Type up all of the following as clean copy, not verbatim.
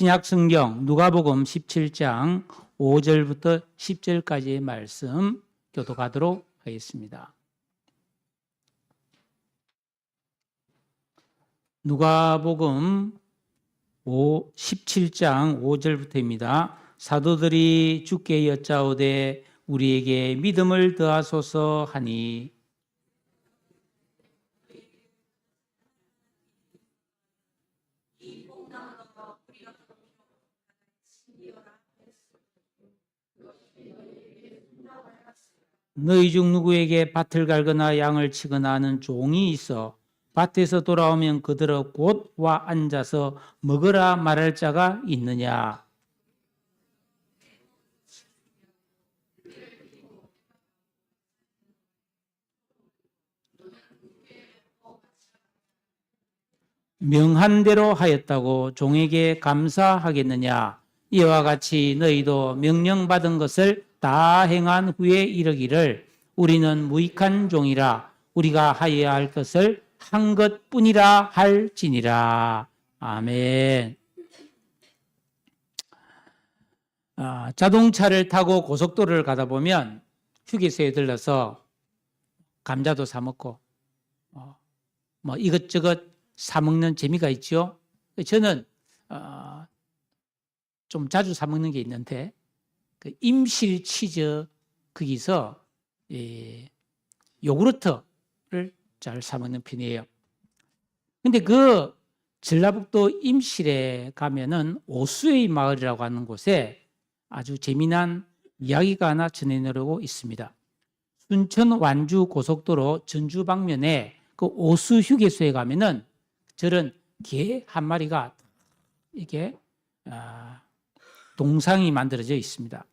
신약 성경 누가복음 17장 5절부터 10절까지의 말씀 교독하도록 하겠습니다. 누가복음 17장 5절부터입니다. 사도들이 주께 여짜오되 우리에게 믿음을 더하소서 하니 너희 중 누구에게 밭을 갈거나 양을 치거나 하는 종이 있어 밭에서 돌아오면 그들어 곧 와 앉아서 먹으라 말할 자가 있느냐? 명한 대로 하였다고 종에게 감사하겠느냐? 이와 같이 너희도 명령받은 것을 다 행한 후에 이르기를 우리는 무익한 종이라 우리가 하여야 할 것을 한 것뿐이라 할지니라. 아멘. 자동차를 타고 고속도로를 가다 보면 휴게소에 들러서 감자도 사 먹고 뭐 이것저것 사 먹는 재미가 있죠. 저는 좀 자주 사 먹는 게 있는데 그 임실 치즈 거기서 요구르트를 잘 사 먹는 편이에요. 근데 그 전라북도 임실에 가면은 오수의 마을이라고 하는 곳에 아주 재미난 이야기가 하나 전해내려고 있습니다. 순천 완주 고속도로 전주 방면에 그 오수 휴게소에 가면은 저런 개 한 마리가 이게 동상이 만들어져 있습니다.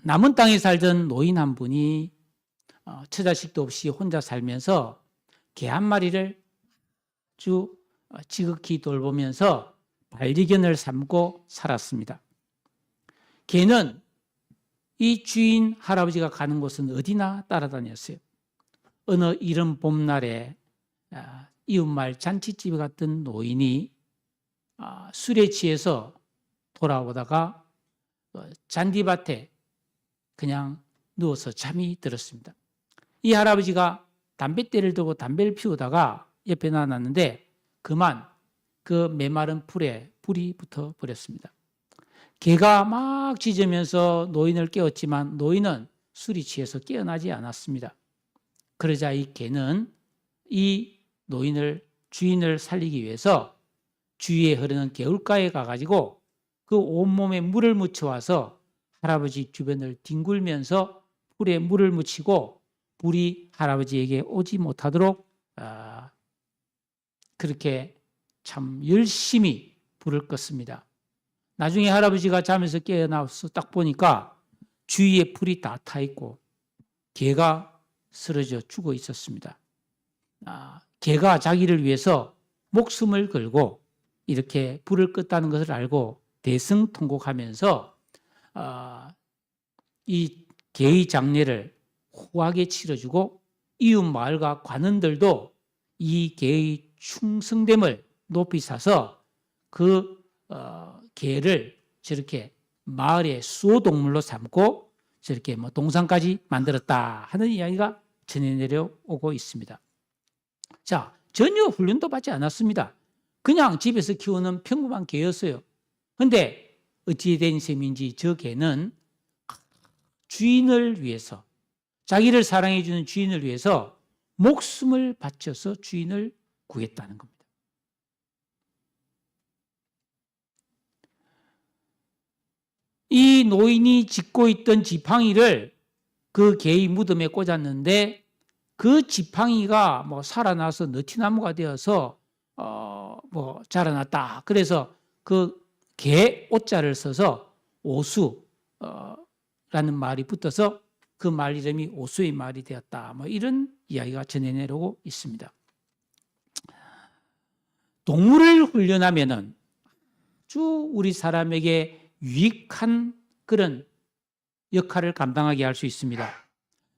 남은 땅에 살던 노인 한 분이 처자식도 없이 혼자 살면서 개 한 마리를 아주 지극히 돌보면서 반려견을 삼고 살았습니다. 개는 이 주인 할아버지가 가는 곳은 어디나 따라다녔어요. 어느 이른 봄날에 이웃마을 잔치집에 갔던 노인이 술에 취해서 돌아오다가 잔디밭에 그냥 누워서 잠이 들었습니다. 이 할아버지가 담뱃대를 들고 담배를 피우다가 옆에 놔놨는데 그만 그 메마른 풀에 불이 붙어 버렸습니다. 개가 막 짖으면서 노인을 깨웠지만 노인은 술이 취해서 깨어나지 않았습니다. 그러자 이 개는 이 주인을 살리기 위해서 주위에 흐르는 개울가에 가가지고 그 온몸에 물을 묻혀와서 할아버지 주변을 뒹굴면서 풀에 물을 묻히고 불이 할아버지에게 오지 못하도록 그렇게 참 열심히 불을 껐습니다. 나중에 할아버지가 잠에서 깨어나서 딱 보니까 주위에 불이 다 타 있고 개가 쓰러져 죽어 있었습니다. 개가 자기를 위해서 목숨을 걸고 이렇게 불을 껐다는 것을 알고 대성통곡하면서 이 개의 장례를 후하게 치러주고 이웃 마을과 관원들도 이 개의 충성됨을 높이 사서 그 개를 저렇게 마을의 수호동물로 삼고 저렇게 뭐 동상까지 만들었다 하는 이야기가 전해 내려오고 있습니다. 자, 전혀 훈련도 받지 않았습니다. 그냥 집에서 키우는 평범한 개였어요. 그런데 어찌 된 셈인지 저 개는 주인을 위해서 자기를 사랑해 주는 주인을 위해서 목숨을 바쳐서 주인을 구했다는 겁니다. 이 노인이 짓고 있던 지팡이를 그 개의 무덤에 꽂았는데 그 지팡이가 뭐 살아나서 느티나무가 되어서 자라났다. 그래서 그 개 오자를 써서 오수라는 말이 붙어서 그 말 이름이 오수의 말이 되었다. 뭐 이런 이야기가 전해내려고 있습니다. 동물을 훈련하면은 아주 우리 사람에게 유익한 그런 역할을 감당하게 할 수 있습니다.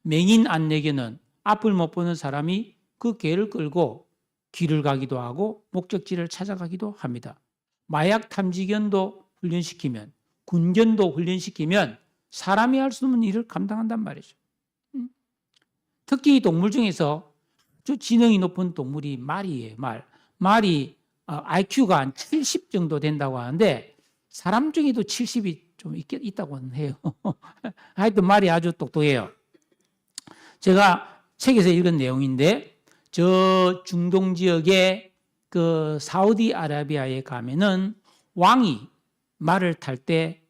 맹인 안내견은 앞을 못 보는 사람이 그 개를 끌고 길을 가기도 하고 목적지를 찾아가기도 합니다. 마약 탐지견도 훈련시키면, 군견도 훈련시키면 사람이 할 수 없는 일을 감당한단 말이죠. 특히 동물 중에서 아주 지능이 높은 동물이 말이에요. 말이 IQ가 한 70 정도 된다고 하는데 사람 중에도 70이 좀 있다고 해요. 하여튼 말이 아주 똑똑해요. 제가 책에서 읽은 내용인데 저 중동 지역의 그 사우디아라비아에 가면은 왕이 말을 탈 때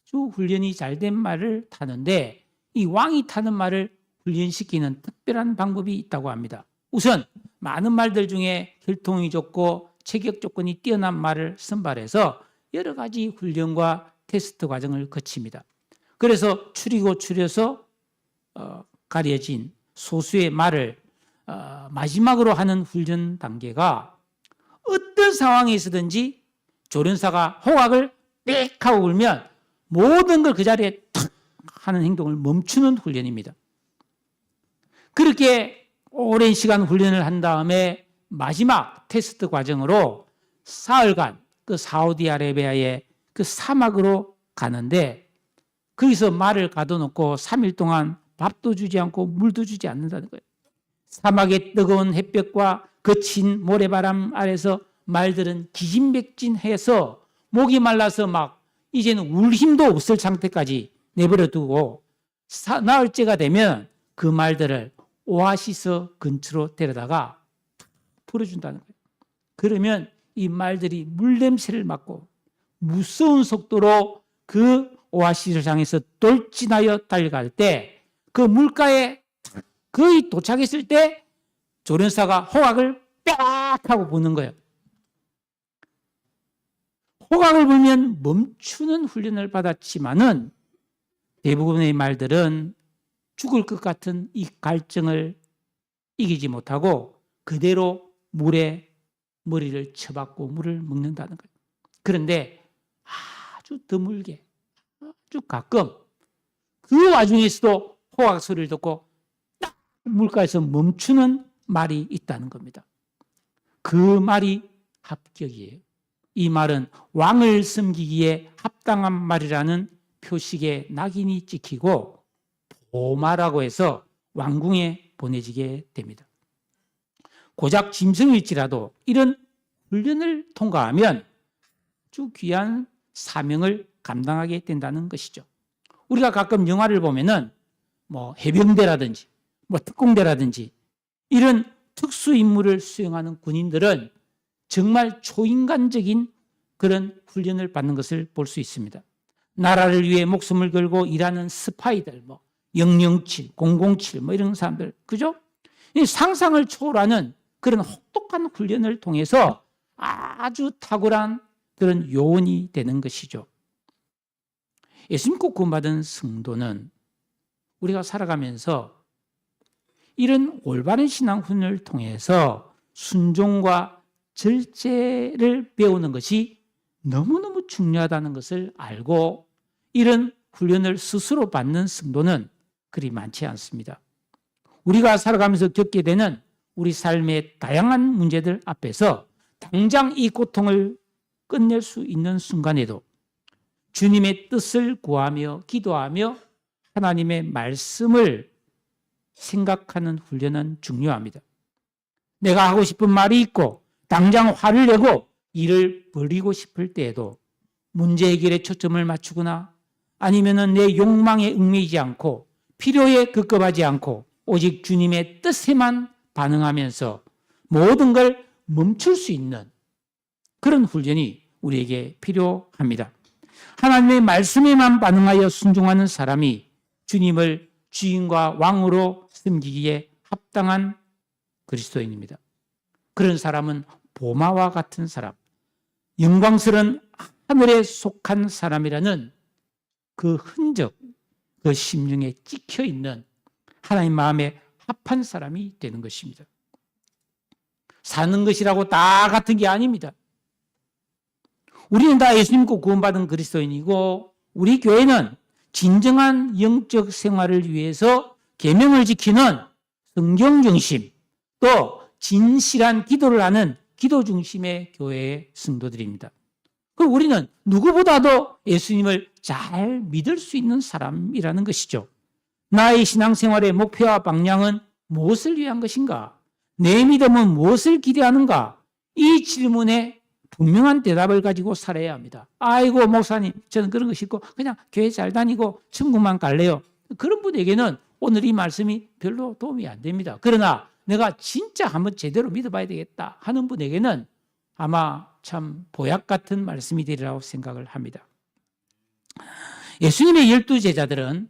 아주 훈련이 잘 된 말을 타는데 이 왕이 타는 말을 훈련시키는 특별한 방법이 있다고 합니다. 우선 많은 말들 중에 혈통이 좋고 체격 조건이 뛰어난 말을 선발해서 여러 가지 훈련과 테스트 과정을 거칩니다. 그래서 추려서 가려진 소수의 말을 마지막으로 하는 훈련 단계가 어떤 상황에 있어든지 조련사가 호각을 빽 하고 불면 모든 걸 그 자리에 탁 하는 행동을 멈추는 훈련입니다. 그렇게 오랜 시간 훈련을 한 다음에 마지막 테스트 과정으로 사흘간 그 사우디아라비아의 그 사막으로 가는데 거기서 말을 가둬놓고 3일 동안 밥도 주지 않고 물도 주지 않는다는 거예요. 사막의 뜨거운 햇볕과 거친 모래바람 아래서 말들은 기진맥진해서 목이 말라서 막 이제는 울 힘도 없을 상태까지 내버려 두고 나흘째가 되면 그 말들을 오아시스 근처로 데려다가 풀어준다는 거예요. 그러면 이 말들이 물냄새를 맡고 무서운 속도로 그 오아시스를 향해서 돌진하여 달려갈 때 그 물가에 거의 도착했을 때 조련사가 호각을 빽 하고 부는 거예요. 호각을 불면 멈추는 훈련을 받았지만은 대부분의 말들은 죽을 것 같은 이 갈증을 이기지 못하고 그대로 물에 머리를 쳐박고 물을 먹는다는 거예요. 그런데 아주 드물게, 아주 가끔 그 와중에서도 호각 소리를 듣고 딱 물가에서 멈추는 말이 있다는 겁니다. 그 말이 합격이에요. 이 말은 왕을 섬기기에 합당한 말이라는 표식에 낙인이 찍히고 보마라고 해서 왕궁에 보내지게 됩니다. 고작 짐승일지라도 이런 훈련을 통과하면 아주 귀한 사명을 감당하게 된다는 것이죠. 우리가 가끔 영화를 보면은 뭐 해병대라든지 뭐 특공대라든지 이런 특수 임무를 수행하는 군인들은 정말 초인간적인 그런 훈련을 받는 것을 볼 수 있습니다. 나라를 위해 목숨을 걸고 일하는 스파이들, 뭐 007, 007, 뭐 이런 사람들, 그죠? 이 상상을 초월하는 그런 혹독한 훈련을 통해서 아주 탁월한 그런 요원이 되는 것이죠. 예수 믿고 구원받은 성도는 우리가 살아가면서 이런 올바른 신앙 훈련을 통해서 순종과 절제를 배우는 것이 너무너무 중요하다는 것을 알고 이런 훈련을 스스로 받는 성도는 그리 많지 않습니다. 우리가 살아가면서 겪게 되는 우리 삶의 다양한 문제들 앞에서 당장 이 고통을 끝낼 수 있는 순간에도 주님의 뜻을 구하며 기도하며 하나님의 말씀을 생각하는 훈련은 중요합니다. 내가 하고 싶은 말이 있고 당장 화를 내고 일을 벌이고 싶을 때에도 문제 해결에 초점을 맞추거나 아니면은 내 욕망에 얽매이지 않고 필요에 급급하지 않고 오직 주님의 뜻에만 반응하면서 모든 걸 멈출 수 있는 그런 훈련이 우리에게 필요합니다. 하나님의 말씀에만 반응하여 순종하는 사람이 주님을 주인과 왕으로 섬기기에 합당한 그리스도인입니다. 그런 사람은 보마와 같은 사람, 영광스러운 하늘에 속한 사람이라는 그 흔적, 그 심령에 찍혀 있는 하나님 마음에 합한 사람이 되는 것입니다. 사는 것이라고 다 같은 게 아닙니다. 우리는 다 예수 믿고 구원받은 그리스도인이고 우리 교회는 진정한 영적 생활을 위해서 계명을 지키는 성경 중심 또 진실한 기도를 하는 기도 중심의 교회의 성도들입니다. 그럼 우리는 누구보다도 예수님을 잘 믿을 수 있는 사람이라는 것이죠. 나의 신앙생활의 목표와 방향은 무엇을 위한 것인가? 내 믿음은 무엇을 기대하는가? 이 질문에 분명한 대답을 가지고 살아야 합니다. 아이고 목사님 저는 그런 거 싫고 그냥 교회 잘 다니고 천국만 갈래요. 그런 분에게는 오늘 이 말씀이 별로 도움이 안 됩니다. 그러나 내가 진짜 한번 제대로 믿어봐야 되겠다 하는 분에게는 아마 참 보약 같은 말씀이 되리라고 생각을 합니다. 예수님의 12제자들은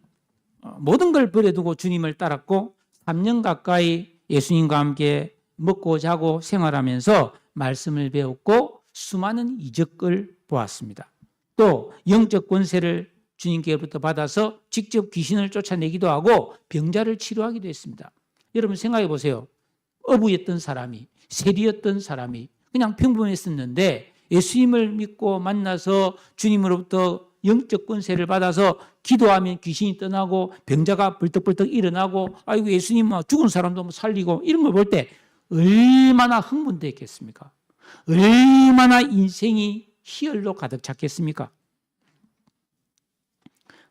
모든 걸 버려두고 주님을 따랐고 3년 가까이 예수님과 함께 먹고 자고 생활하면서 말씀을 배웠고 수많은 이적을 보았습니다. 또 영적 권세를 주님께로부터 받아서 직접 귀신을 쫓아내기도 하고 병자를 치료하기도 했습니다. 여러분 생각해 보세요. 어부였던 사람이, 세리였던 사람이 그냥 평범했었는데 예수님을 믿고 만나서 주님으로부터 영적 권세를 받아서 기도하면 귀신이 떠나고 병자가 벌떡벌떡 일어나고 아이고 예수님 죽은 사람도 살리고 이런 걸 볼 때 얼마나 흥분됐겠습니까? 얼마나 인생이 희열로 가득 찼겠습니까?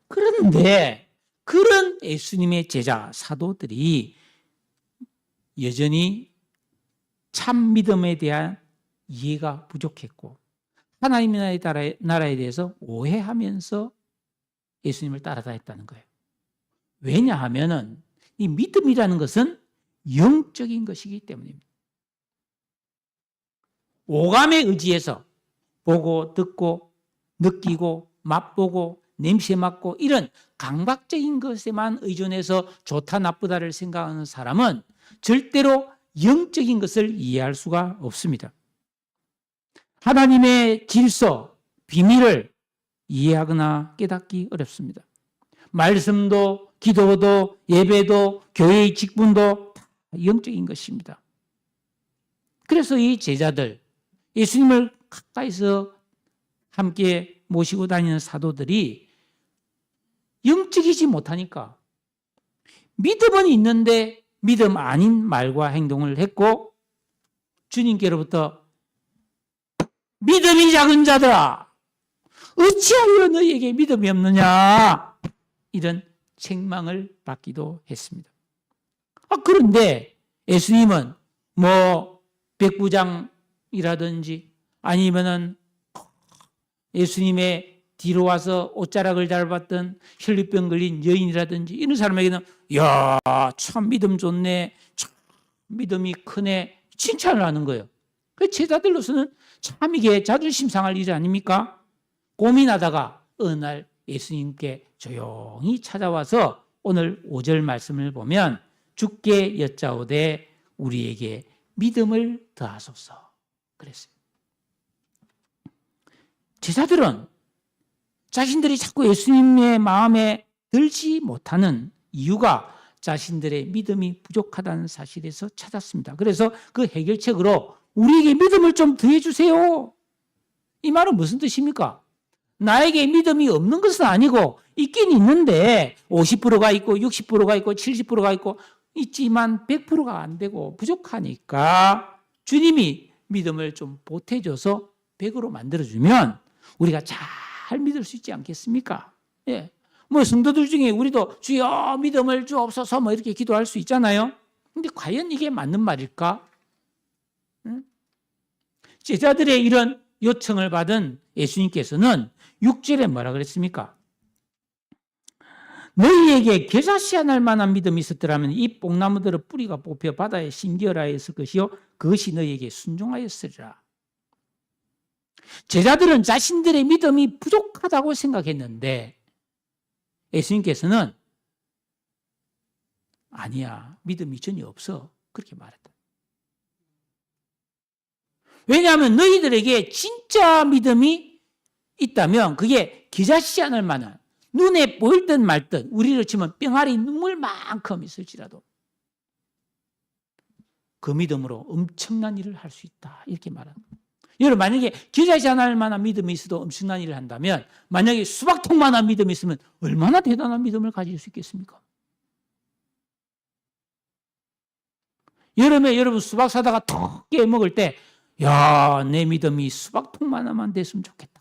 그런데 그런 예수님의 제자 사도들이 여전히 참 믿음에 대한 이해가 부족했고 하나님의 나라에 대해서 오해하면서 예수님을 따라다녔다는 거예요. 왜냐하면은 이 믿음이라는 것은 영적인 것이기 때문입니다. 오감에 의지해서 보고 듣고 느끼고 맛보고 냄새 맡고 이런 감각적인 것에만 의존해서 좋다 나쁘다를 생각하는 사람은 절대로 영적인 것을 이해할 수가 없습니다. 하나님의 질서, 비밀을 이해하거나 깨닫기 어렵습니다. 말씀도, 기도도, 예배도, 교회의 직분도 다 영적인 것입니다. 그래서 이 제자들, 예수님을 가까이서 함께 모시고 다니는 사도들이 영적이지 못하니까 믿음은 있는데 믿음 아닌 말과 행동을 했고 주님께로부터 믿음이 작은 자들아 어찌하여 너희에게 믿음이 없느냐 이런 책망을 받기도 했습니다. 그런데 예수님은 백부장이라든지 아니면은 예수님의 뒤로 와서 옷자락을 닮았던 혈류병 걸린 여인이라든지 이런 사람에게는 야, 참 믿음 좋네, 참 믿음이 크네 칭찬을 하는 거예요. 그 제자들로서는 참 이게 자존심 상할 일이 아닙니까? 고민하다가 어느 날 예수님께 조용히 찾아와서 오늘 5절 말씀을 보면 주께 여짜오되 우리에게 믿음을 더하소서 그랬어요. 제자들은 자신들이 자꾸 예수님의 마음에 들지 못하는 이유가 자신들의 믿음이 부족하다는 사실에서 찾았습니다. 그래서 그 해결책으로 우리에게 믿음을 좀 더해주세요. 이 말은 무슨 뜻입니까? 나에게 믿음이 없는 것은 아니고 있긴 있는데 50%가 있고 60%가 있고 70%가 있고 있지만 100%가 안 되고 부족하니까 주님이 믿음을 좀 보태줘서 100으로 만들어주면 우리가 잘 믿을 수 있지 않겠습니까? 예. 성도들 중에 우리도 주여 믿음을 주옵소서 이렇게 기도할 수 있잖아요. 근데 과연 이게 맞는 말일까? 응? 제자들의 이런 요청을 받은 예수님께서는 6절에 뭐라 그랬습니까? 너희에게 겨자씨 하나 만한 믿음이 있었더라면 이 뽕나무들의 뿌리가 뽑혀 바다에 심기어라였을 것이요 그것이 너희에게 순종하였으리라. 제자들은 자신들의 믿음이 부족하다고 생각했는데 예수님께서는 아니야 믿음이 전혀 없어 그렇게 말했다. 왜냐하면 너희들에게 진짜 믿음이 있다면 그게 겨자씨 하나 만한 눈에 보일 듯 말 듯 우리로 치면 병아리 눈물만큼 있을지라도 그 믿음으로 엄청난 일을 할 수 있다 이렇게 말합니다. 여러분 만약에 겨자씨 하나일 만한 믿음이 있어도 엄청난 일을 한다면 만약에 수박통만한 믿음이 있으면 얼마나 대단한 믿음을 가질 수 있겠습니까? 여름에 여러분 수박 사다가 턱 깨 먹을 때 야, 내 믿음이 수박통만하면 됐으면 좋겠다.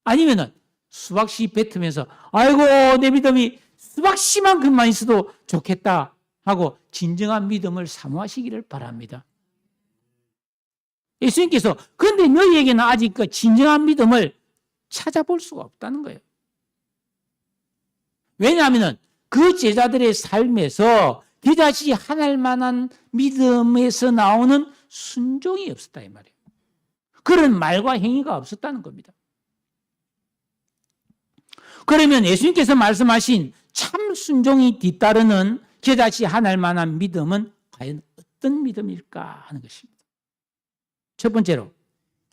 아니면은 수박씨 뱉으면서 아이고 내 믿음이 수박씨만큼만 있어도 좋겠다 하고 진정한 믿음을 사모하시기를 바랍니다. 예수님께서 그런데 너희에게는 아직 그 진정한 믿음을 찾아볼 수가 없다는 거예요. 왜냐하면 그 제자들의 삶에서 그다지 하날 만한 믿음에서 나오는 순종이 없었다 이 말이에요. 그런 말과 행위가 없었다는 겁니다. 그러면 예수님께서 말씀하신 참 순종이 뒤따르는 그다지 하날 만한 믿음은 과연 어떤 믿음일까 하는 것입니다. 첫 번째로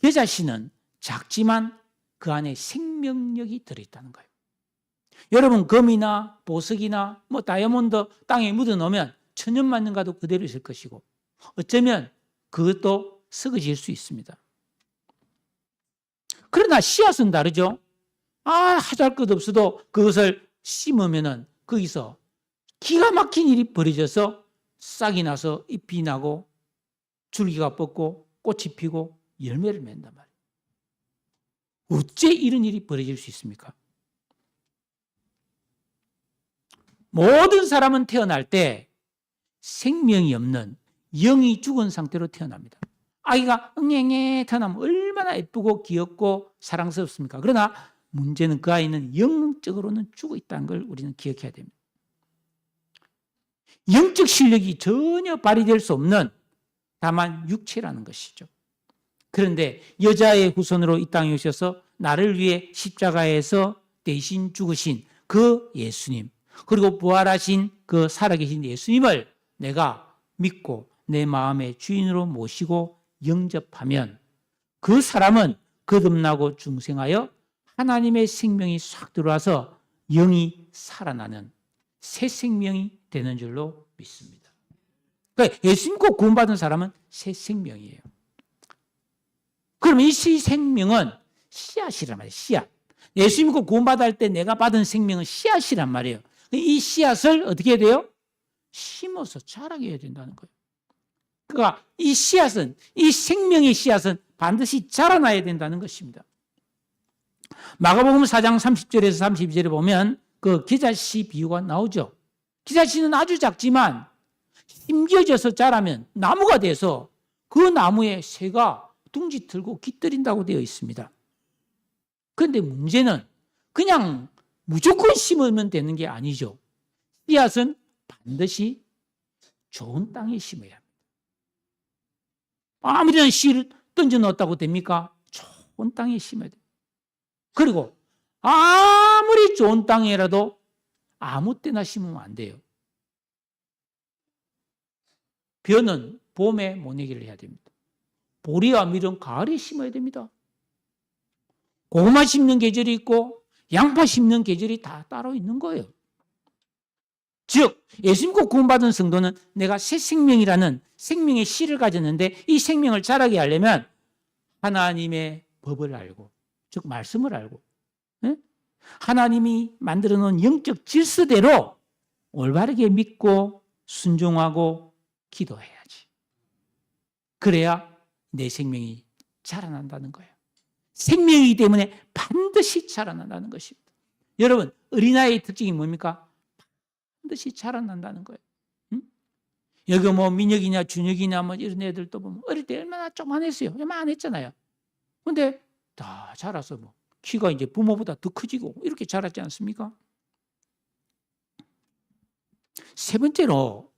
그 자신은 작지만 그 안에 생명력이 들어있다는 거예요. 여러분 금이나 보석이나 뭐 다이아몬드 땅에 묻어놓으면 천년만년 가도 그대로 있을 것이고 어쩌면 그것도 썩어질 수 있습니다. 그러나 씨앗은 다르죠. 하잘 것 없어도 그것을 심으면은 거기서 기가 막힌 일이 벌어져서 싹이 나서 잎이 나고 줄기가 뻗고 꽃이 피고 열매를 맺는단 말이에요. 어째 이런 일이 벌어질 수 있습니까? 모든 사람은 태어날 때 생명이 없는 영이 죽은 상태로 태어납니다. 아기가 응애응애 태어나면 얼마나 예쁘고 귀엽고 사랑스럽습니까? 그러나 문제는 그 아이는 영적으로는 죽어 있다는 걸 우리는 기억해야 됩니다. 영적 실력이 전혀 발휘될 수 없는 다만 육체라는 것이죠. 그런데 여자의 후손으로 이 땅에 오셔서 나를 위해 십자가에서 대신 죽으신 그 예수님, 그리고 부활하신 그 살아계신 예수님을 내가 믿고 내 마음의 주인으로 모시고 영접하면 그 사람은 거듭나고 중생하여 하나님의 생명이 싹 들어와서 영이 살아나는 새 생명이 되는 줄로 믿습니다. 그러니까 예수 믿고 구원받은 사람은 새 생명이에요. 그러면 이 새 생명은 씨앗이란 말이에요. 씨앗. 예수 믿고 구원받을 때 내가 받은 생명은 씨앗이란 말이에요. 이 씨앗을 어떻게 해야 돼요? 심어서 자라게 해야 된다는 거예요. 그러니까 이 씨앗은, 이 생명의 씨앗은 반드시 자라나야 된다는 것입니다. 마가복음 4장 30절에서 32절에 보면 그 기자씨 비유가 나오죠. 기자씨는 아주 작지만 심겨져서 자라면 나무가 돼서 그 나무에 새가 둥지 틀고 깃들인다고 되어 있습니다. 그런데 문제는 그냥 무조건 심으면 되는 게 아니죠. 씨앗은 반드시 좋은 땅에 심어야 합니다. 아무리나 씨를 던져 넣었다고 됩니까? 좋은 땅에 심어야 돼요. 그리고 아무리 좋은 땅이라도 아무 때나 심으면 안 돼요. 벼는 봄에 모내기를 해야 됩니다. 보리와 밀은 가을에 심어야 됩니다. 고구마 심는 계절이 있고 양파 심는 계절이 다 따로 있는 거예요. 즉 예수 믿고 구원받은 성도는 내가 새 생명이라는 생명의 씨를 가졌는데 이 생명을 자라게 하려면 하나님의 법을 알고 즉 말씀을 알고 하나님이 만들어 놓은 영적 질서대로 올바르게 믿고 순종하고 기도해야지. 그래야 내 생명이 자라난다는 거예요. 생명이기 때문에 반드시 자라난다는 것입니다. 여러분 어린아이의 특징이 뭡니까? 반드시 자라난다는 거예요. 여기 뭐 민혁이냐 준혁이냐 뭐 이런 애들도 보면 어릴 때 얼마나 조그만했어요. 얼마 안 했잖아요. 근데 다 자라서 뭐 키가 이제 부모보다 더 커지고 이렇게 자랐지 않습니까? 세 번째로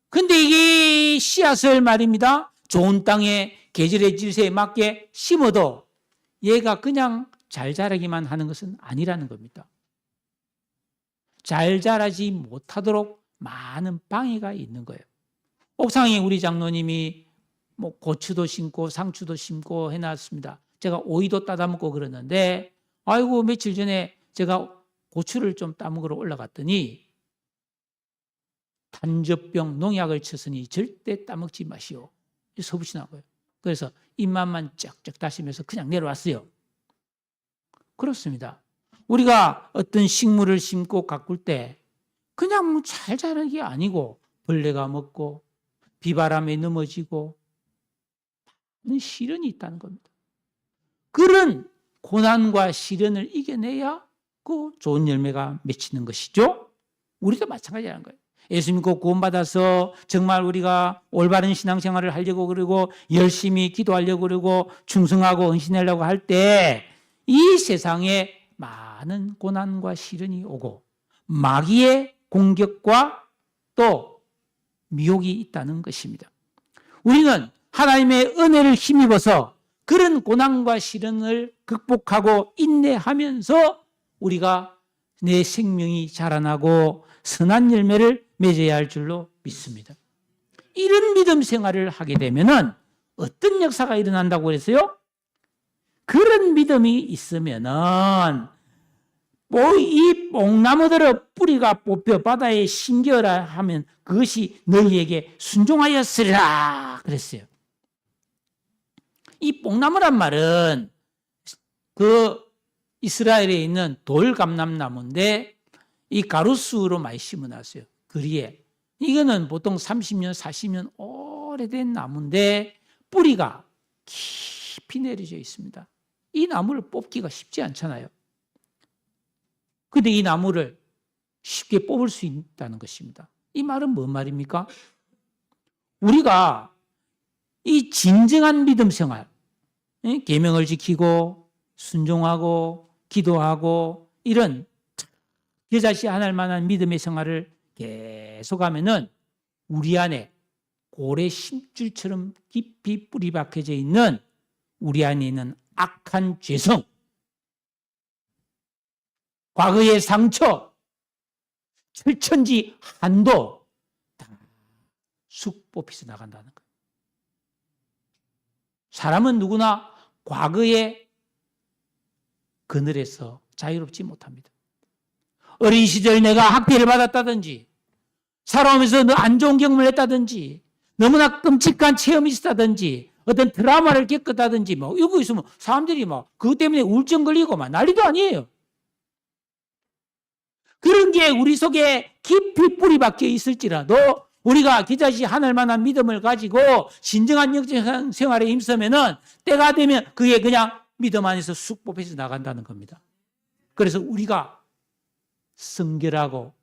근데 이게 씨앗을 말입니다. 좋은 땅에 계절의 질서에 맞게 심어도 얘가 그냥 잘 자라기만 하는 것은 아니라는 겁니다. 잘 자라지 못하도록 많은 방해가 있는 거예요. 옥상에 우리 장로님이 뭐 고추도 심고 상추도 심고 해놨습니다. 제가 오이도 따다먹고 그러는데 아이고 며칠 전에 제가 고추를 좀 따먹으러 올라갔더니 단접병 농약을 쳤으니 절대 따먹지 마시오. 서붙이나고요. 그래서 입맛만 쩍쩍 다시면서 그냥 내려왔어요. 그렇습니다. 우리가 어떤 식물을 심고 가꿀 때 그냥 잘 자라는 게 아니고 벌레가 먹고 비바람에 넘어지고 시련이 있다는 겁니다. 그런 고난과 시련을 이겨내야 그 좋은 열매가 맺히는 것이죠. 우리도 마찬가지라는 거예요. 예수 믿고 구원받아서 정말 우리가 올바른 신앙생활을 하려고 그러고 열심히 기도하려고 그러고 충성하고 헌신하려고 할 때 이 세상에 많은 고난과 시련이 오고 마귀의 공격과 또 미혹이 있다는 것입니다. 우리는 하나님의 은혜를 힘입어서 그런 고난과 시련을 극복하고 인내하면서 우리가 내 생명이 자라나고 선한 열매를 맺어야 할 줄로 믿습니다. 이런 믿음 생활을 하게 되면은 어떤 역사가 일어난다고 그랬어요? 그런 믿음이 있으면은 이 뽕나무들의 뿌리가 뽑혀 바다에 심겨라 하면 그것이 너희에게 순종하였으리라 그랬어요. 이 뽕나무란 말은 그 이스라엘에 있는 돌감람나무인데 이 가로수로 많이 심어놨어요. 거리에. 이거는 보통 30년, 40년 오래된 나무인데 뿌리가 깊이 내려져 있습니다. 이 나무를 뽑기가 쉽지 않잖아요. 그런데 이 나무를 쉽게 뽑을 수 있다는 것입니다. 이 말은 뭔 말입니까? 우리가 이 진정한 믿음 생활, 계명을 지키고 순종하고 기도하고 이런 여자시 하날 만한 믿음의 생활을 계속하면은 우리 안에 고래 심줄처럼 깊이 뿌리 박혀져 있는 우리 안에 있는 악한 죄성, 과거의 상처, 철천지 한도 다 쑥 뽑혀서 나간다는 거예요. 사람은 누구나 과거의 그늘에서 자유롭지 못합니다. 어린 시절 내가 학대를 받았다든지 살아오면서 안 좋은 경험을 했다든지 너무나 끔찍한 체험이 있었다든지 어떤 드라마를 겪었다든지 뭐 이거 있으면 사람들이 막 그것 때문에 우울증 걸리고 막 난리도 아니에요. 그런 게 우리 속에 깊이 뿌리 박혀 있을지라도 우리가 기자시 하늘 만한 믿음을 가지고 진정한 영적 생활에 힘쓰면은 때가 되면 그게 그냥 믿음 안에서 쑥 뽑혀서 나간다는 겁니다. 그래서 우리가 성결하고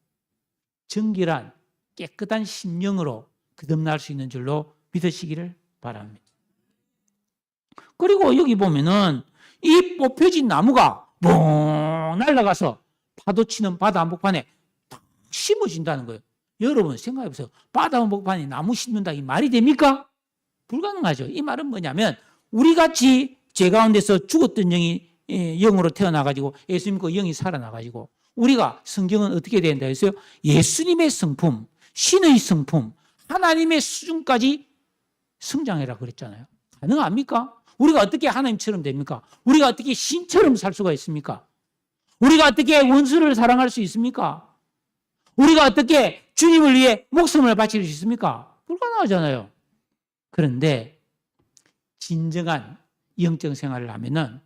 정결한 깨끗한 심령으로 거듭날 수 있는 줄로 믿으시기를 바랍니다. 그리고 여기 보면은 이 뽑혀진 나무가 멍 날아가서 파도 치는 바다 한복판에 딱 심어진다는 거예요. 여러분 생각해 보세요. 바다 한복판에 나무 심는다 이 말이 됩니까? 불가능하죠. 이 말은 뭐냐면 우리 같이 죄 가운데서 죽었던 영이 영으로 태어나가지고 예수 믿고 영이 살아나가지고 우리가 성경은 어떻게 된다 했어요? 예수님의 성품, 신의 성품, 하나님의 수준까지 성장해라 그랬잖아요. 가능합니까? 우리가 어떻게 하나님처럼 됩니까? 우리가 어떻게 신처럼 살 수가 있습니까? 우리가 어떻게 원수를 사랑할 수 있습니까? 우리가 어떻게 주님을 위해 목숨을 바칠 수 있습니까? 불가능하잖아요. 그런데 진정한 영적 생활을 하면은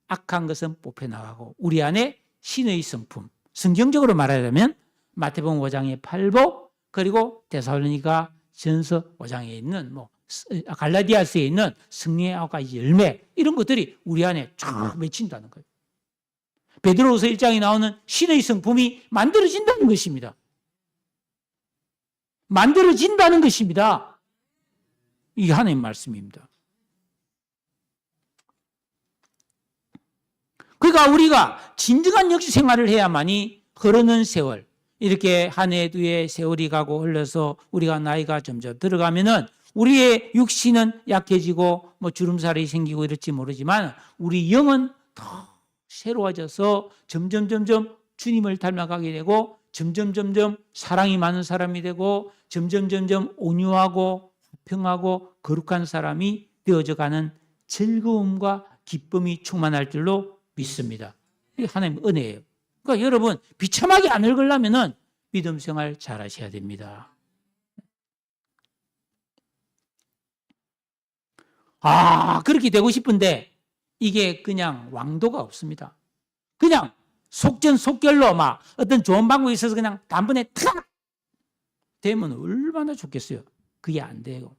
악한 것은 뽑혀나가고 우리 안에 신의 성품, 성경적으로 말하자면 마태복음 5장의 팔복 그리고 데살로니가 전서 5장에 있는 갈라디아서에 있는 성령의 9가지 열매 이런 것들이 우리 안에 쫙 맺힌다는 거예요. 베드로후서 1장에 나오는 신의 성품이 만들어진다는 것입니다. 만들어진다는 것입니다. 이게 하나님의 말씀입니다. 그러니까 우리가 진정한 역시 생활을 해야만이 흐르는 세월, 이렇게 한 해, 두 해 세월이 가고 흘러서 우리가 나이가 점점 들어가면은 우리의 육신은 약해지고 주름살이 생기고 이럴지 모르지만 우리 영은 더 새로워져서 점점 주님을 닮아가게 되고 점점 사랑이 많은 사람이 되고 점점 온유하고 평하고 거룩한 사람이 되어져가는 즐거움과 기쁨이 충만할 줄로 믿습니다. 이게 하나님의 은혜예요. 그러니까 여러분 비참하게 안 늙으려면은 믿음 생활 잘 하셔야 됩니다. 그렇게 되고 싶은데 이게 그냥 왕도가 없습니다. 그냥 속전속결로 막 어떤 좋은 방법이 있어서 그냥 단번에 탁 되면 얼마나 좋겠어요. 그게 안 돼요.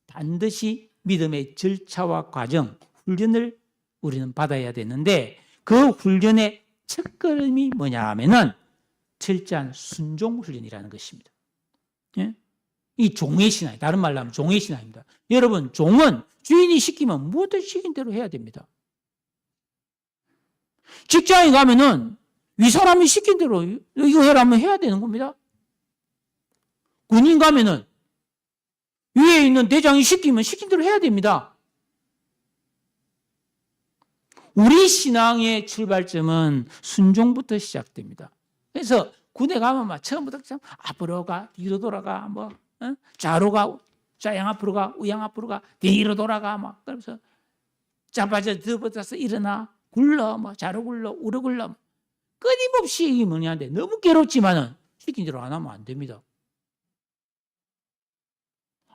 반드시 믿음의 절차와 과정, 훈련을 우리는 받아야 되는데 그 훈련의 첫걸음이 뭐냐 하면은 철저한 순종 훈련이라는 것입니다. 예? 이 종의 신앙, 다른 말로 하면 종의 신앙입니다. 여러분, 종은 주인이 시키면 뭐든 시킨 대로 해야 됩니다. 직장에 가면은 위 사람이 시킨 대로 이거 해라면 해야 되는 겁니다. 군인 가면은 위에 있는 대장이 시키면 시킨 대로 해야 됩니다. 우리 신앙의 출발점은 순종부터 시작됩니다. 그래서 군에 가면 막 처음부터 참 앞으로 가, 뒤로 돌아가, 뭐 좌로 가, 좌양 앞으로 가, 우양 앞으로 가, 뒤로 돌아가, 막 그러면서 자빠져 들어붙어서 일어나, 굴러, 뭐 좌로 굴러, 우로 굴러, 끊임없이 이게 뭐냐는데 너무 괴롭지만은 시킨 대로 안 하면 안 됩니다.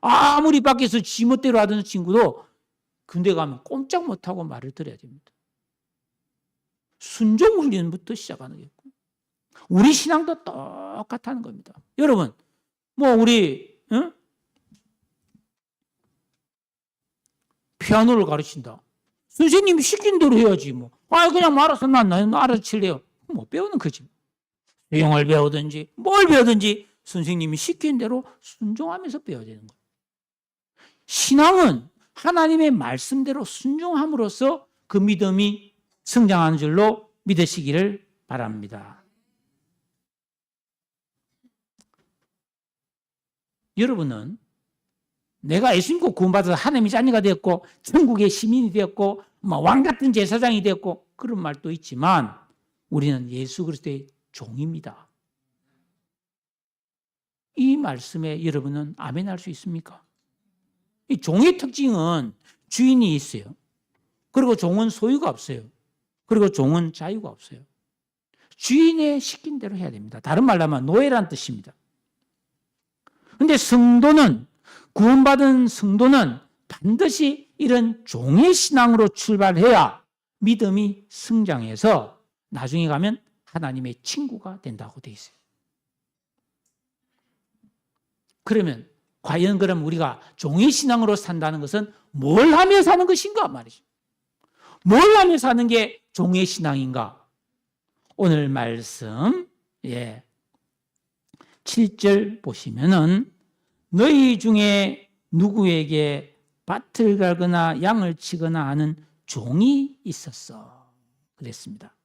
아무리 밖에서 지멋대로 하던 친구도 군대 가면 꼼짝 못하고 말을 들어야 됩니다. 순종 훈련부터 시작하는 거고 우리 신앙도 똑같다는 겁니다. 여러분, 뭐 우리 피아노를 가르친다. 선생님이 시킨 대로 해야지 뭐. 그냥 말아서 난 알아서 칠래요. 뭐 배우는 거지. 영어를 배우든지 뭘 배우든지 선생님이 시킨 대로 순종하면서 배워야 되는 거예요. 신앙은 하나님의 말씀대로 순종함으로써 그 믿음이 성장하는 줄로 믿으시기를 바랍니다. 여러분은 내가 예수 믿고 구원받아서 하나님의 자녀가 되었고 천국의 시민이 되었고 왕 같은 제사장이 되었고 그런 말도 있지만 우리는 예수 그리스도의 종입니다. 이 말씀에 여러분은 아멘 할 수 있습니까? 이 종의 특징은 주인이 있어요. 그리고 종은 소유가 없어요. 그리고 종은 자유가 없어요. 주인의 시킨 대로 해야 됩니다. 다른 말로 하면 노예란 뜻입니다. 그런데 성도는 구원받은 성도는 반드시 이런 종의 신앙으로 출발해야 믿음이 성장해서 나중에 가면 하나님의 친구가 된다고 되어 있어요. 그러면 과연 그럼 우리가 종의 신앙으로 산다는 것은 뭘 하며 사는 것인가 말이죠. 뭘 하며 사는 게 종의 신앙인가? 오늘 말씀 7절 보시면은 너희 중에 누구에게 밭을 갈거나 양을 치거나 하는 종이 있었어. 그랬습니다.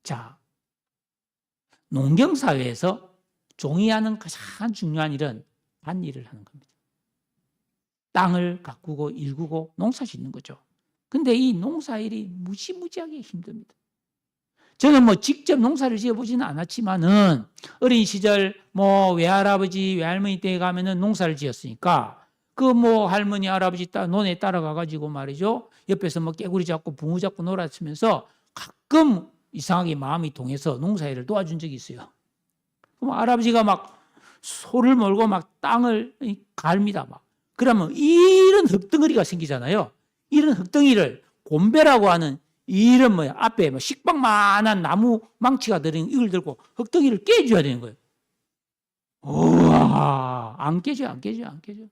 자, 농경사회에서 종이 하는 가장 중요한 일은 밭일을 하는 겁니다. 땅을 가꾸고 일구고 농사 짓는 거죠. 근데 이 농사일이 무지무지하게 힘듭니다. 저는 뭐 직접 농사를 지어보지는 않았지만은 어린 시절 뭐 외할아버지, 외할머니 때 가면은 농사를 지었으니까 그 뭐 할머니, 할아버지 논에 따라가가지고 말이죠. 옆에서 뭐 깨구리 잡고 붕어 잡고 놀았으면서 가끔 이상하게 마음이 동해서 농사일을 도와준 적이 있어요. 그럼 할아버지가 막 소를 몰고 막 땅을 갈입니다. 막. 그러면 이런 흙덩어리가 생기잖아요. 이런 흙덩이를 곰배라고 하는 이런 앞에 식빵만한 나무 망치가 들은 이걸 들고 흙덩이를 깨줘야 되는 거예요. 우와, 안 깨져.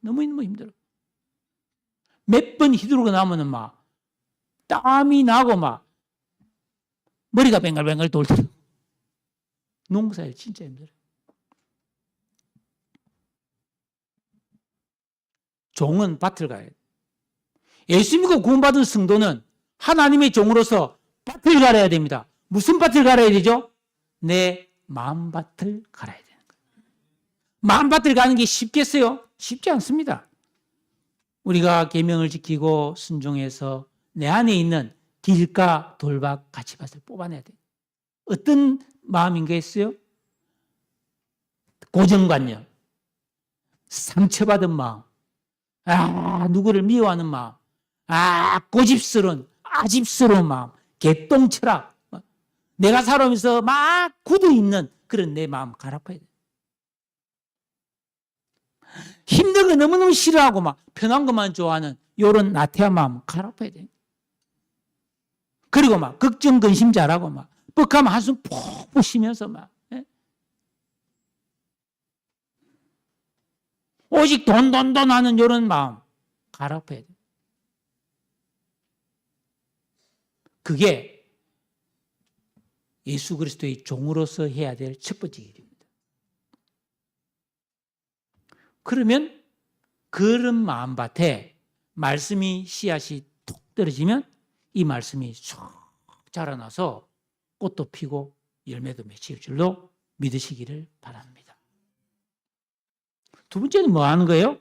너무 힘들어. 몇 번 휘두르고 나면은 막 땀이 나고 막 머리가 뱅글뱅글 돌더라고. 농사일 진짜 힘들어요. 종은 밭을 가야 돼요. 예수 믿고 구원받은 성도는 하나님의 종으로서 밭을 갈아야 됩니다. 무슨 밭을 갈아야 되죠? 내 마음밭을 갈아야 되는 거예요. 마음밭을 가는 게 쉽겠어요? 쉽지 않습니다. 우리가 계명을 지키고 순종해서 내 안에 있는 길가, 돌박, 가치밭을 뽑아내야 돼요. 어떤 마음인가 했어요? 고정관념, 상처받은 마음, 누구를 미워하는 마음, 고집스러운, 아집스러운 마음, 개똥철학, 내가 살아오면서 막 굳어있는 그런 내 마음 갈아엎어야 돼. 힘든 거 너무너무 싫어하고 막 편한 것만 좋아하는 이런 나태한 마음 갈아엎어야 돼. 그리고 막 걱정, 근심 잘하고 막 뻑하면 한숨 푹푹 쉬면서 막 오직 돈 하는 이런 마음 갈아엎어야 돼요. 그게 예수 그리스도의 종으로서 해야 될 첫 번째 일입니다. 그러면 그런 마음밭에 말씀이 씨앗이 툭 떨어지면 이 말씀이 쏙 자라나서 꽃도 피고 열매도 맺힐 줄로 믿으시기를 바랍니다. 두 번째는 뭐 하는 거예요?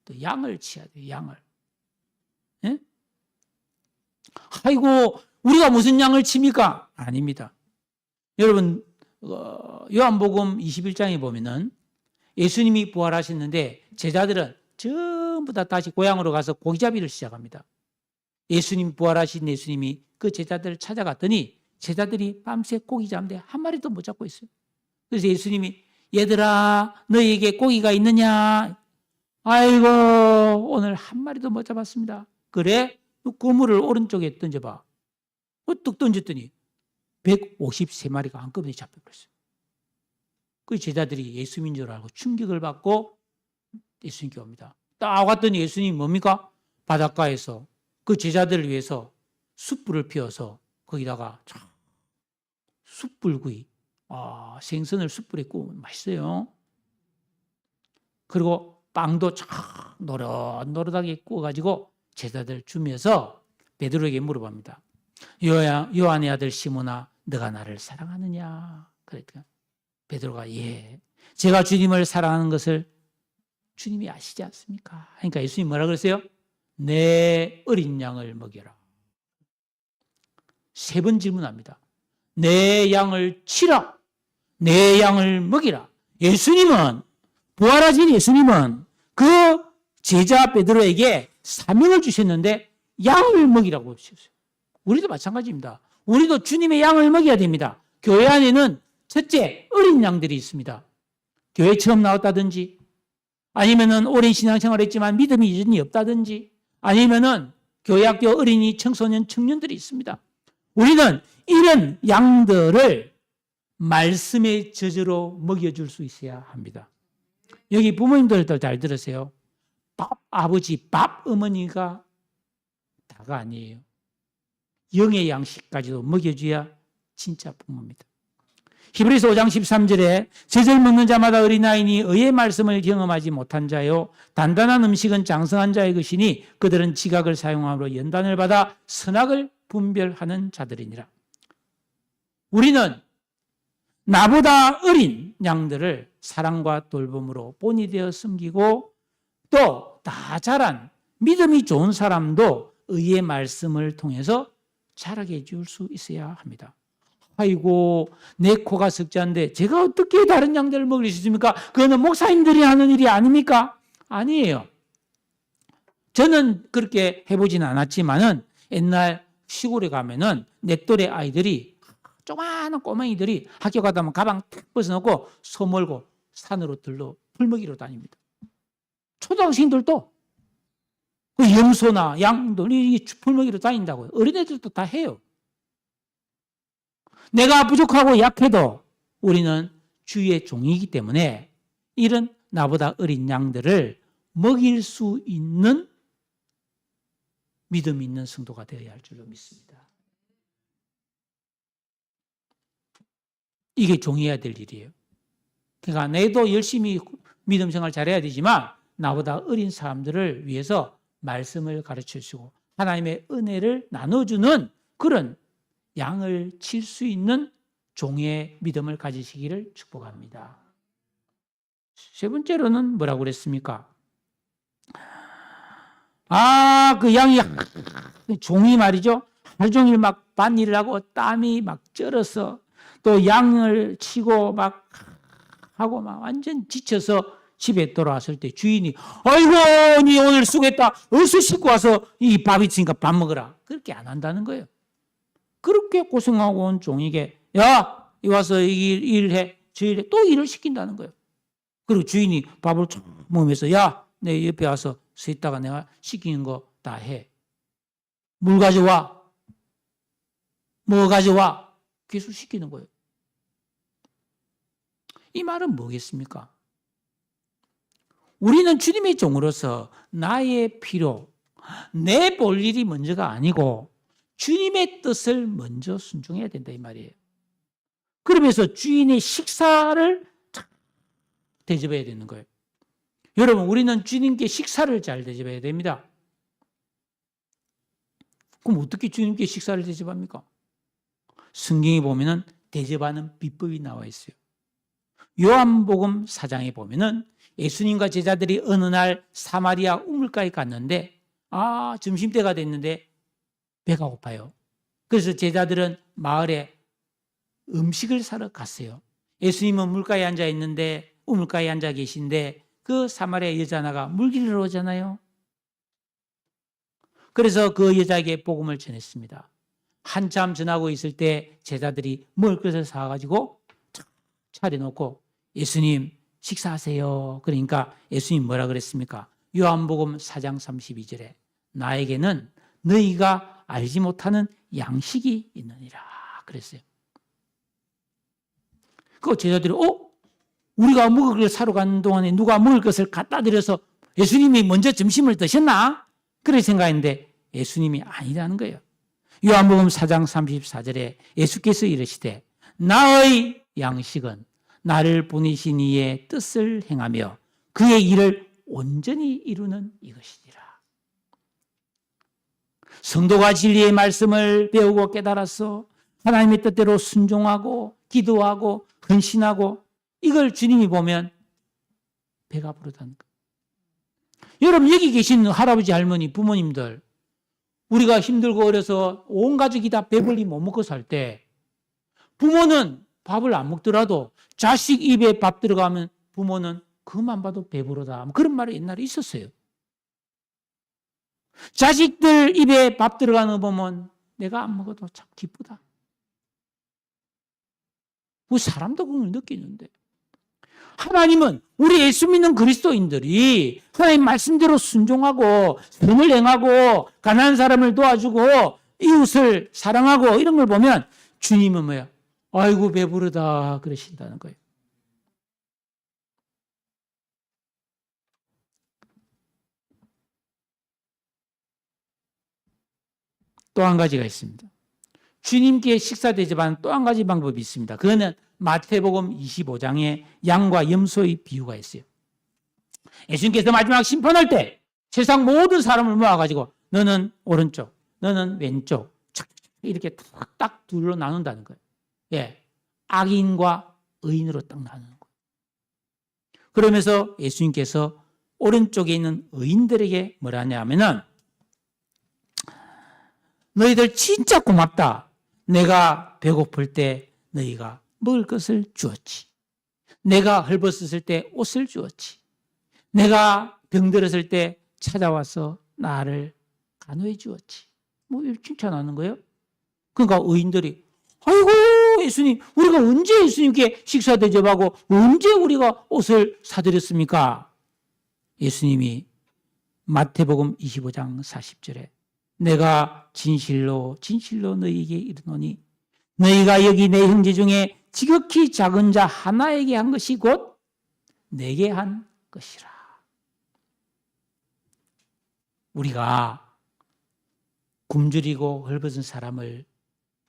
또 양을 치야 돼요. 양을. 예? 아이고 우리가 무슨 양을 칩니까? 아닙니다. 여러분 요한복음 21장에 보면은 예수님이 부활하셨는데 제자들은 전부 다 다시 고향으로 가서 고기잡이를 시작합니다. 예수님 부활하신 예수님이 그 제자들을 찾아갔더니 제자들이 밤새 고기 잡는데 한 마리도 못 잡고 있어요. 그래서 예수님이 얘들아 너희에게 고기가 있느냐? 아이고 오늘 한 마리도 못 잡았습니다. 그래? 그물을 오른쪽에 던져봐. 뚝 던졌더니 153마리가 한꺼번에 잡혀버렸어요. 그 제자들이 예수님인 줄 알고 충격을 받고 예수님께 옵니다. 딱 왔더니 예수님이 뭡니까? 바닷가에서 그 제자들을 위해서 숯불을 피워서 거기다가 숯불구이, 생선을 숯불에 구우면 맛있어요. 그리고 빵도 쫙 노릇노릇하게 구워가지고 제자들 주면서 베드로에게 물어봅니다. 요한의 아들 시몬아, 너가 나를 사랑하느냐? 그랬더니 베드로가 예, 제가 주님을 사랑하는 것을 주님이 아시지 않습니까? 그러니까 예수님이 뭐라 그랬어요? 내 어린 양을 먹여라. 세 번 질문합니다. 내 양을 치라. 내 양을 먹이라. 예수님은 부활하신 예수님은 그 제자 베드로에게 사명을 주셨는데 양을 먹이라고 주셨어요. 우리도 마찬가지입니다. 우리도 주님의 양을 먹여야 됩니다. 교회 안에는 첫째 어린 양들이 있습니다. 교회 처음 나왔다든지 아니면은 오랜 신앙생활을 했지만 믿음이 여전히 없다든지 아니면은 교회학교 어린이 청소년 청년들이 있습니다. 우리는 이런 양들을 말씀의 저주로 먹여줄 수 있어야 합니다. 여기 부모님들도 잘 들으세요. 밥 아버지, 밥 어머니가 다가 아니에요. 영의 양식까지도 먹여줘야 진짜 부모입니다. 히브리서 5장 13절에 젖을 먹는 자마다 어린아이니 의의 말씀을 경험하지 못한 자요 단단한 음식은 장성한 자의 것이니 그들은 지각을 사용함으로 연단을 받아 선악을 분별하는 자들이니라. 우리는 나보다 어린 양들을 사랑과 돌봄으로 본이 되어 섬기고 또 다 자란 믿음이 좋은 사람도 의의 말씀을 통해서 자라게 해줄 수 있어야 합니다. 아이고 내 코가 석자인데 제가 어떻게 다른 양들을 먹일 수 있습니까? 그거는 목사님들이 하는 일이 아닙니까? 아니에요. 저는 그렇게 해보진 않았지만은 옛날 시골에 가면은 내 또래 아이들이 조그마한 꼬맹이들이 학교 가다 보면 가방 탁 벗어놓고 소 몰고 산으로 들러 풀 먹이러 다닙니다. 초등학생들도 그 염소나 양도 풀 먹이러 다닌다고요. 어린애들도 다 해요. 내가 부족하고 약해도 우리는 주의 종이기 때문에 이런 나보다 어린 양들을 먹일 수 있는 믿음 있는 성도가 되어야 할 줄로 믿습니다. 이게 종이어야 될 일이에요. 그러니까 내도 열심히 믿음 생활 잘해야 되지만 나보다 어린 사람들을 위해서 말씀을 가르쳐주시고 하나님의 은혜를 나눠주는 그런 양을 칠 수 있는 종의 믿음을 가지시기를 축복합니다. 세 번째로는 뭐라고 그랬습니까? 그 양이 종이 말이죠. 하루 종일 막 밭일을 하고 땀이 막 쩔어서 또 양을 치고 막 하고 막 완전 지쳐서 집에 돌아왔을 때 주인이 아이고 니 오늘 수고했다. 어서 씻고 와서 이 밥 있으니까 밥 먹어라. 그렇게 안 한다는 거예요. 그렇게 고생하고 온 종에게 야, 이 와서 일해. 저 일해. 또 일을 시킨다는 거예요. 그리고 주인이 밥을 쫙 먹으면서 야, 내 옆에 와서 서 있다가 내가 시키는 거 다 해. 물 가져와. 뭐 가져와. 계속 시키는 거예요. 이 말은 뭐겠습니까? 우리는 주님의 종으로서 나의 필요, 내 볼 일이 먼저가 아니고 주님의 뜻을 먼저 순종해야 된다 이 말이에요. 그러면서 주인의 식사를 대접해야 되는 거예요. 여러분, 우리는 주님께 식사를 잘 대접해야 됩니다. 그럼 어떻게 주님께 식사를 대접합니까? 성경에 보면은 대접하는 비법이 나와 있어요. 요한복음 4장에 보면은 예수님과 제자들이 어느 날 사마리아 우물가에 갔는데 점심때가 됐는데 배가 고파요. 그래서 제자들은 마을에 음식을 사러 갔어요. 예수님은 물가에 앉아 있는데 우물가에 앉아 계신데 그 사마리아 여자 하나가 물기를 오잖아요. 그래서 그 여자에게 복음을 전했습니다. 한참 지나고 있을 때 제자들이 먹을 것을 사가지고 차려놓고 예수님 식사하세요. 그러니까 예수님 뭐라 그랬습니까? 요한복음 4장 32절에 나에게는 너희가 알지 못하는 양식이 있느니라 그랬어요. 그 제자들이 우리가 먹을 걸 사러 가는 동안에 누가 먹을 것을 갖다 드려서 예수님이 먼저 점심을 드셨나? 그렇게 생각했는데 예수님이 아니라는 거예요. 요한복음 4장 34절에 예수께서 이르시되 나의 양식은 나를 보내신 이의 뜻을 행하며 그의 일을 온전히 이루는 이것이니라. 성도가 진리의 말씀을 배우고 깨달아서 하나님의 뜻대로 순종하고 기도하고 헌신하고 이걸 주님이 보면 배가 부르다는 거예요. 여러분, 여기 계신 할아버지, 할머니, 부모님들, 우리가 힘들고 어려서 온 가족이 다 배불리 못 먹고 살 때 부모는 밥을 안 먹더라도 자식 입에 밥 들어가면 부모는 그것만 봐도 배부르다. 그런 말이 옛날에 있었어요. 자식들 입에 밥 들어가는 거 보면 내가 안 먹어도 참 기쁘다. 뭐 사람도 그걸 느끼는데. 하나님은 우리 예수 믿는 그리스도인들이 하나님 말씀대로 순종하고 선을 행하고 가난한 사람을 도와주고 이웃을 사랑하고 이런 걸 보면 주님은 뭐야? 아이고 배부르다 그러신다는 거예요. 또 한 가지가 있습니다. 주님께 식사 대접하는 또 한 가지 방법이 있습니다. 그거는 마태복음 25장에 양과 염소의 비유가 있어요. 예수님께서 마지막 심판할 때 세상 모든 사람을 모아가지고 너는 오른쪽, 너는 왼쪽 이렇게 딱 둘로 나눈다는 거예요. 예, 악인과 의인으로 딱 나누는 거예요. 그러면서 예수님께서 오른쪽에 있는 의인들에게 뭐라 하냐면은 너희들 진짜 고맙다. 내가 배고플 때 너희가 먹을 것을 주었지. 내가 헐벗었을 때 옷을 주었지. 내가 병들었을 때 찾아와서 나를 간호해 주었지. 뭐 이렇게 칭찬하는 거예요. 그러니까 의인들이 아이고 예수님, 우리가 언제 예수님께 식사 대접하고 언제 우리가 옷을 사드렸습니까? 예수님이 마태복음 25장 40절에 내가 진실로 진실로 너희에게 이르노니 너희가 여기 내 형제 중에 지극히 작은 자 하나에게 한 것이 곧 내게 한 것이라. 우리가 굶주리고 헐벗은 사람을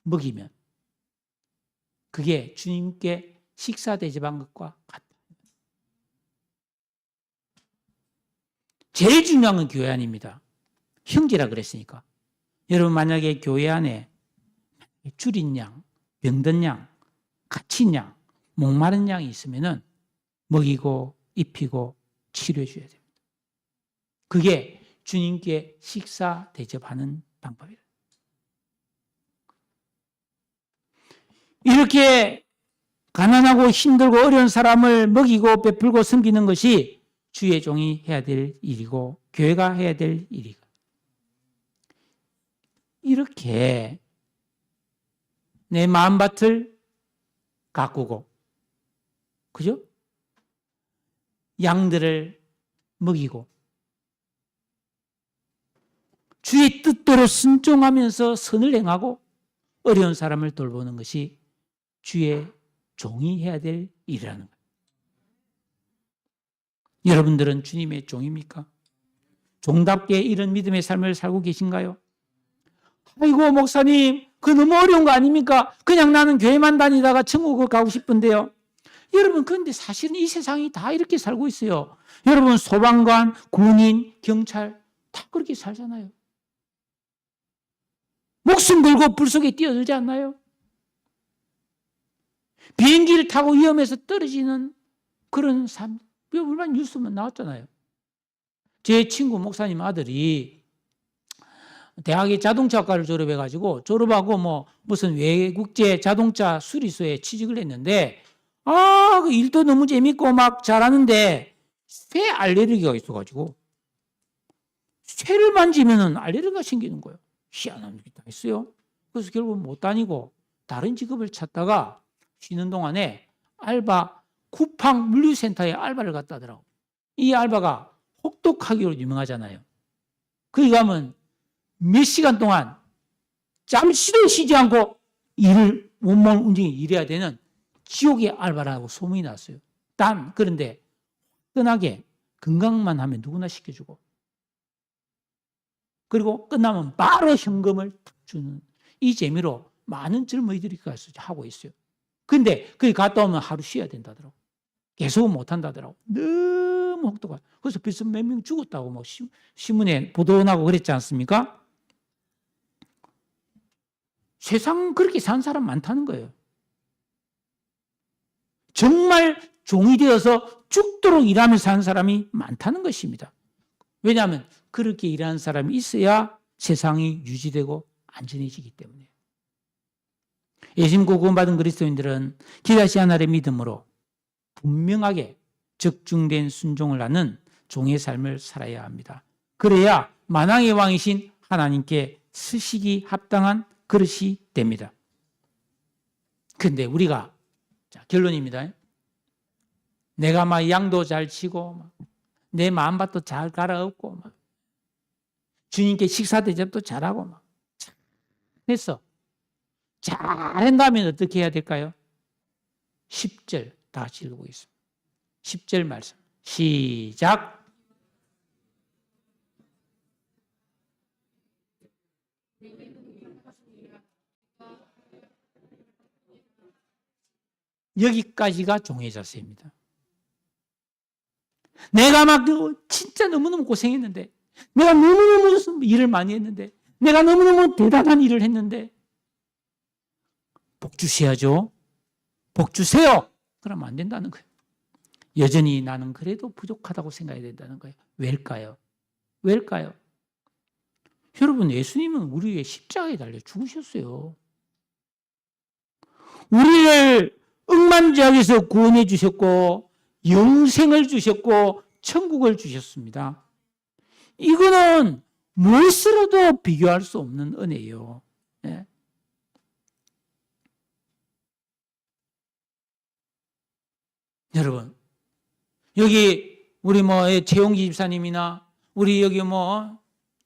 먹이면 그게 주님께 식사 대접한 것과 같다. 제일 중요한 건 교회 안입니다. 형제라 그랬으니까. 여러분 만약에 교회 안에 줄인 양, 병든 양, 갇힌 양, 목마른 양이 있으면은 먹이고 입히고 치료해 줘야 됩니다. 그게 주님께 식사 대접하는 방법이에요. 이렇게 가난하고 힘들고 어려운 사람을 먹이고 베풀고 섬기는 것이 주의 종이 해야 될 일이고 교회가 해야 될 일이고 이렇게 내 마음밭을 가꾸고 그죠? 양들을 먹이고 주의 뜻대로 순종하면서 선을 행하고 어려운 사람을 돌보는 것이 주의 종이 해야 될 일이라는 거예요. 여러분들은 주님의 종입니까? 종답게 이런 믿음의 삶을 살고 계신가요? 아이고 목사님 그 너무 어려운 거 아닙니까? 그냥 나는 교회만 다니다가 천국을 가고 싶은데요. 여러분 그런데 사실은 이 세상이 다 이렇게 살고 있어요. 여러분 소방관, 군인, 경찰 다 그렇게 살잖아요. 목숨 걸고 불 속에 뛰어들지 않나요? 비행기를 타고 위험해서 떨어지는 그런 삶, 얼마나 뉴스만 나왔잖아요. 제 친구 목사님 아들이 대학의 자동차학과를 졸업해가지고 졸업하고 뭐 무슨 외국제 자동차 수리소에 취직을 했는데 그 일도 너무 재밌고 막 잘하는데 쇠 알레르기가 있어가지고 쇠를 만지면은 알레르기가 생기는 거예요. 희한한 게 다 있어요. 그래서 결국 못 다니고 다른 직업을 찾다가 쉬는 동안에 알바 쿠팡 물류센터에 알바를 갔다 하더라고. 이 알바가 혹독하기로 유명하잖아요. 거기 가면 몇 시간 동안 잠시도 쉬지 않고 일을 몸을 움직이고 일해야 되는 지옥의 알바라고 소문이 났어요. 그런데 끈하게 건강만 하면 누구나 시켜주고 그리고 끝나면 바로 현금을 주는 이 재미로 많은 젊은이들이 가서 하고 있어요. 근데 거기 갔다 오면 하루 쉬어야 된다더라고. 계속 못 한다더라고. 너무 혹독하고. 그래서 벌써 몇 명 죽었다고 뭐 신문에 보도 나고 그랬지 않습니까? 세상 그렇게 산 사람 많다는 거예요. 정말 종이 되어서 죽도록 일하면서 사는 사람이 많다는 것입니다. 왜냐하면 그렇게 일하는 사람이 있어야 세상이 유지되고 안전해지기 때문에. 예수님 구원받은 그리스도인들은 기다시 하나의 믿음으로 분명하게 적중된 순종을 하는 종의 삶을 살아야 합니다. 그래야 만왕의 왕이신 하나님께 쓰시기 합당한 그릇이 됩니다. 그런데 우리가 결론입니다. 내가 막 양도 잘 치고 내 마음밭도 잘 갈아엎고 주님께 식사 대접도 잘하고 했어. 잘한다면 어떻게 해야 될까요? 10절 다 같이 읽어보겠습니다. 10절 말씀 시작. 여기까지가 종의 자세입니다. 내가 막 진짜 너무너무 고생했는데 내가 너무너무 일을 많이 했는데 내가 너무너무 대단한 일을 했는데 복 주셔야죠. 복 주세요. 그러면 안 된다는 거예요. 여전히 나는 그래도 부족하다고 생각해야 된다는 거예요. 왜일까요? 왜일까요? 여러분 예수님은 우리 위해 십자가에 달려 죽으셨어요. 우리를 억만죄악에서 구원해 주셨고 영생을 주셨고 천국을 주셨습니다. 이거는 무엇으로도 비교할 수 없는 은혜예요. 네. 여러분 여기 우리 최용기 집사님이나 우리 여기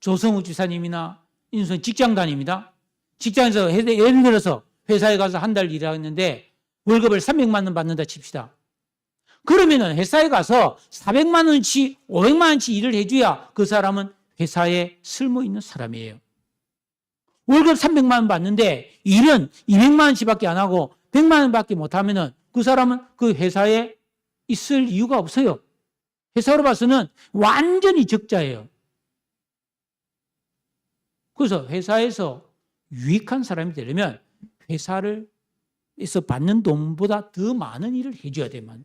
조성우 집사님이나 인선 직장 다닙니다. 직장에서 예를 들어서 회사에 가서 한 달 일하는데 월급을 300만 원 받는다 칩시다. 그러면은 회사에 가서 400만 원치, 500만 원치 일을 해줘야 그 사람은 회사에 쓸모 있는 사람이에요. 월급 300만 원 받는데 일은 200만 원치밖에 안 하고 100만 원밖에 못 하면은 그 사람은 그 회사에 있을 이유가 없어요. 회사로 봐서는 완전히 적자예요. 그래서 회사에서 유익한 사람이 되려면 회사에서 받는 돈보다 더 많은 일을 해줘야 되만.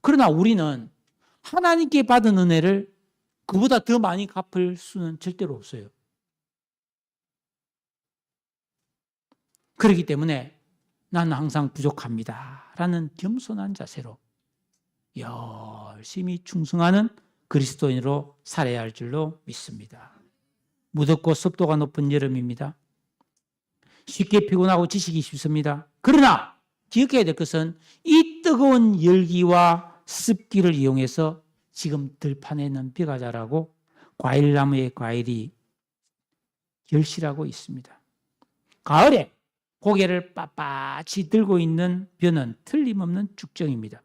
그러나 우리는 하나님께 받은 은혜를 그보다 더 많이 갚을 수는 절대로 없어요. 그렇기 때문에 나는 항상 부족합니다 라는 겸손한 자세로 열심히 충성하는 그리스도인으로 살아야 할 줄로 믿습니다. 무덥고 습도가 높은 여름입니다. 쉽게 피곤하고 지치기 쉽습니다. 그러나 기억해야 될 것은 이 뜨거운 열기와 습기를 이용해서 지금 들판에는 비가 자라고 과일나무의 과일이 결실하고 있습니다. 가을에 고개를 빳빳이 들고 있는 벼는 틀림없는 축정입니다.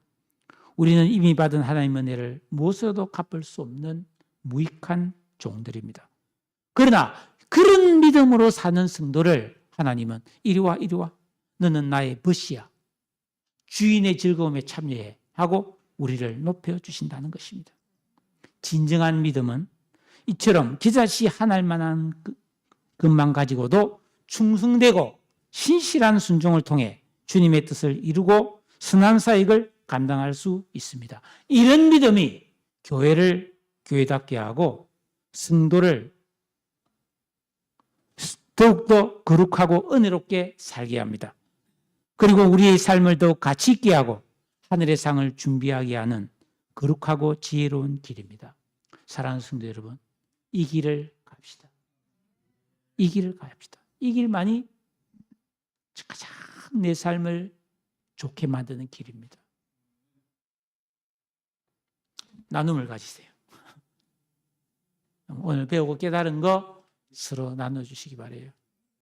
우리는 이미 받은 하나님의 은혜를 무엇으로도 갚을 수 없는 무익한 종들입니다. 그러나 그런 믿음으로 사는 성도를 하나님은 이리 와 이리 와 너는 나의 벗이야 주인의 즐거움에 참여해 하고 우리를 높여주신다는 것입니다. 진정한 믿음은 이처럼 기사시 하나일 만한 것만 가지고도 충성되고 신실한 순종을 통해 주님의 뜻을 이루고 선한 사역을 감당할 수 있습니다. 이런 믿음이 교회를 교회답게 하고 성도를 더욱더 거룩하고 은혜롭게 살게 합니다. 그리고 우리의 삶을 더욱 가치 있게 하고 하늘의 상을 준비하게 하는 거룩하고 지혜로운 길입니다. 사랑하는 성도 여러분, 이 길을 갑시다. 이 길을 갑시다. 이 길만이 가장 내 삶을 좋게 만드는 길입니다. 나눔을 가지세요. 오늘 배우고 깨달은 거 서로 나눠주시기 바라요.